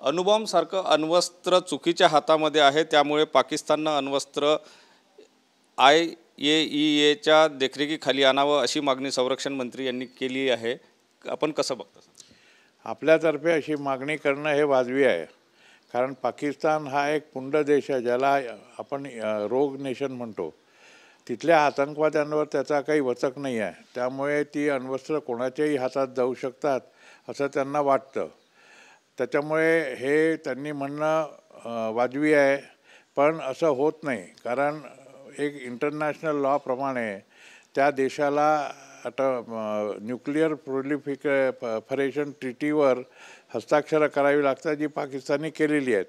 अणुबॉम्बसारखं अण्वस्त्र चुकीच्या हातामध्ये आहे, त्यामुळे पाकिस्ताननं अण्वस्त्र IAEAच्या देखरेखीखाली आणावं अशी मागणी संरक्षण मंत्री यांनी केली आहे. आपण कसं बघता? आपल्यातर्फे अशी मागणी करणं हे वाजवी आहे, कारण पाकिस्तान हा एक पुंड देश आहे, ज्याला आपण रोग नेशन म्हणतो. तिथल्या आतंकवाद्यांवर त्याचा काही वचक नाही आहे, त्यामुळे ती अण्वस्त्र कोणाच्याही हातात जाऊ शकतात असं त्यांना वाटतं. त्याच्यामुळे हे त्यांनी म्हणणं वाजवी आहे, पण असं होत नाही, कारण एक इंटरनॅशनल लॉप्रमाणे त्या देशाला आता न्यूक्लिअर प्रोलिफरेशन ट्रीटीवर हस्ताक्षरं करावी लागतात, जी पाकिस्तानने केलेली आहेत.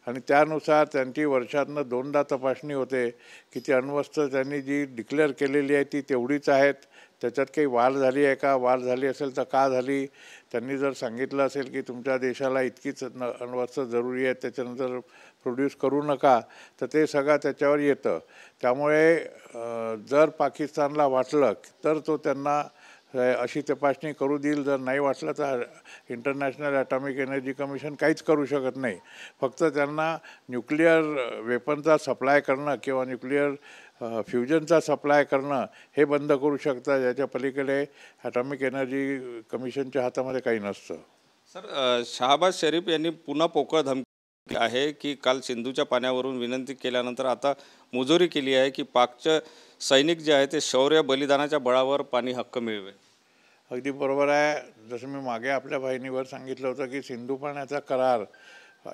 आणि त्यानुसार त्यांची वर्षातनं 2दा तपासणी होते की ती अण्वस्त्र त्यांनी जी डिक्लेअर केलेली आहे ती तेवढीच आहेत, त्याच्यात काही वाढ झाली आहे का, वाढ झाली असेल तर का झाली. त्यांनी जर सांगितलं असेल की तुमच्या देशाला इतकीच अण्वस्त्र जरुरी आहे, त्याच्यानंतर प्रोड्यूस करू नका, तर ते सगळं त्याच्यावर येतं. त्यामुळे जर पाकिस्तानला वाटलं तर तो त्यांना अशी तपासणी करू देईल, जर नाही वाटलं तर इंटरनॅशनल ॲटॉमिक एनर्जी कमिशन काहीच करू शकत नाही. फक्त त्यांना न्यूक्लिअर वेपनचा सप्लाय करणं किंवा न्यूक्लिअर फ्युजनचा सप्लाय करणं हे बंद करू शकतात. याच्या पलीकडे ॲटॉमिक एनर्जी कमिशनच्या हातामध्ये काही नसतं. सर, शहाबाज शरीफ यांनी पुन्हा पोकळ धमकी आहे की काल सिंधूच्या पाण्यावरून विनंती केल्यानंतर आता मुजोरी केली आहे की पाकचे सैनिक जे आहे ते शौर्य बलिदानाच्या बळावर पाणी हक्क मिळवे. अगदी बरोबर आहे. जसं मी मागे आपल्या वाहिनीवर सांगितलं होतं की सिंधू पाण्याचा करार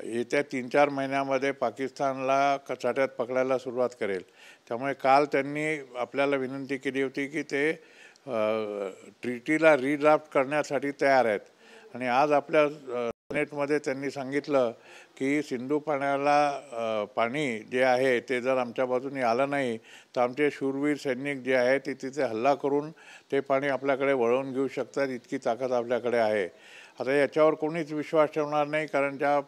येत्या 3-4 महिन्यामध्ये पाकिस्तानला कचाट्यात पकडायला सुरुवात करेल. त्यामुळे काल त्यांनी आपल्याला विनंती केली होती की ते ट्रीटीला रीड्राफ्ट करण्यासाठी तयार आहेत. आणि आज आपल्या नेटमध्ये त्यांनी सांगितलं की सिंधू पाण्याला पाणी जे आहे ते जर आमच्या बाजूने आलं नाही तर आमचे शूरवीर सैनिक जे आहे ते तिथे हल्ला करून ते पाणी आपल्याकडे वळवून घेऊ शकतात, इतकी ताकद आपल्याकडे आहे. आता याच्यावर कोणीच विश्वास ठेवणार नाही, कारण ज्या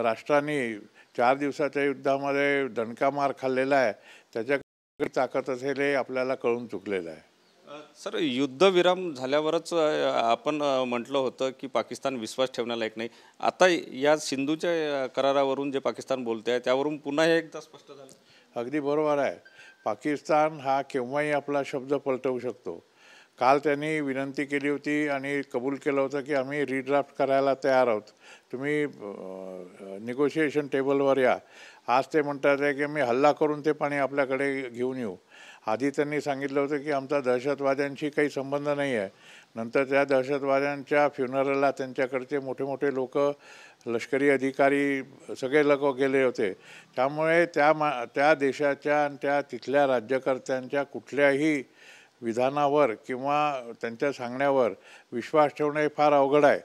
राष्ट्रांनी 4 दिवसाच्या युद्धामध्ये दणका मार खाल्लेला आहे त्याच्याकडे ताकद असेल हे आपल्याला कळून चुकलेलं आहे. सर, युद्धविराम झाल्यावरच आपण म्हटलं होतं की पाकिस्तान विश्वास ठेवण्यालायक नाही. आता या सिंधूच्या करारावरून जे पाकिस्तान बोलते आहे त्यावरून पुन्हा हे एकदा स्पष्ट झालं. अगदी बरोबर आहे. पाकिस्तान हा केव्हाही आपला शब्द पलटवू शकतो. काल त्यांनी विनंती केली होती आणि कबूल केलं होतं की आम्ही रीड्राफ्ट करायला तयार आहोत, तुम्ही निगोशिएशन टेबलवर या. आज ते म्हणतात आहे की आम्ही हल्ला करून ते पाणी आपल्याकडे घेऊन येऊ. आधी त्यांनी सांगितलं होतं की आमचा दहशतवाद्यांशी काही संबंध नाही आहे. नंतर त्या दहशतवाद्यांच्या फ्युनरलला त्यांच्याकडचे मोठे मोठे लोक, लष्करी अधिकारी सगळे लोक गेले होते. त्यामुळे त्या देशाच्या आणि त्या तिथल्या राज्यकर्त्यांच्या कुठल्याही विधानावर किंवा त्यांच्या सांगण्यावर विश्वास ठेवणं हे फार अवघड आहे.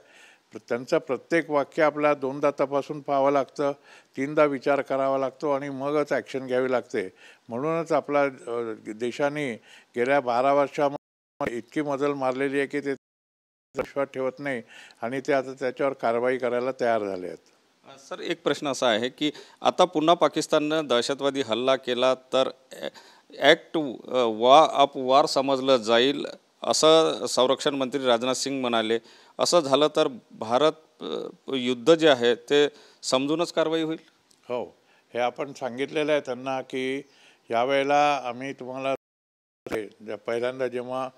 त्यांचं प्रत्येक वाक्य आपल्याला 2दा तपासून पाहावं लागतं, 3दा विचार करावा लागतो आणि मगच ॲक्शन घ्यावी लागते. म्हणूनच आपला देशाने गेल्या 12 वर्षामध्ये इतकी मजल मारलेली आहे की ते विश्वास ठेवत नाही आणि ते आता त्याच्यावर कारवाई करायला तयार झाले आहेत. सर, एक प्रश्न असा आहे की आता पुन्हा पाकिस्ताननं दहशतवादी हल्ला केला तर ॲक्ट ऑफ वॉर समजलं जाईल असं संरक्षण मंत्री राजनाथ सिंग म्हणाले. असं झालं तर भारत युद्ध जे आहे ते समजूनच कारवाई होईल. हो, हे आपण सांगितलेलं आहे त्यांना की यावेळेला आम्ही तुम्हाला पहिल्यांदा जेव्हा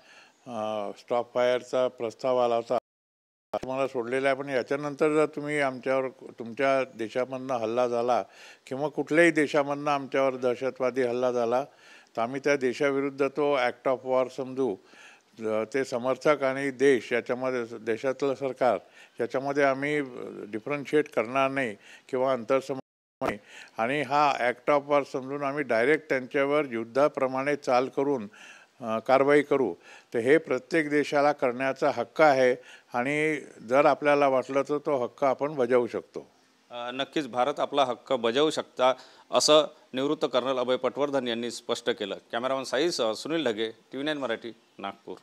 स्टॉप फायरचा प्रस्ताव आला होता तुम्हाला सोडलेला आहे, पण याच्यानंतर जर तुम्ही आमच्यावर तुमच्या देशामधनं हल्ला झाला किंवा कुठल्याही देशामधनं आमच्यावर दहशतवादी हल्ला झाला तर आम्ही त्या देशाविरुद्ध तो ॲक्ट ऑफ वॉर समजू. ते समर्थक आणि देश याच्यामध्ये, देशातलं सरकार याच्यामध्ये आम्ही डिफरन्शिएट करणार नाही किंवा अंतरसंबंध नाही. आणि हा ॲक्ट ऑफ वॉर समजून आम्ही डायरेक्ट त्यांच्यावर युद्धाप्रमाणे चाल करून कारवाई करू. तर हे प्रत्येक देशाला करण्याचा हक्क आहे आणि जर आपल्याला वाटलं तर तो हक्क आपण बजावू शकतो. नक्कीच भारत आपला हक्क बजावू शकता असं निवृत्त कर्नल अभय पटवर्धन यांनी स्पष्ट केलं. कॅमेरामन साईसह सुनील ढगे, TV9 मराठी, नागपूर.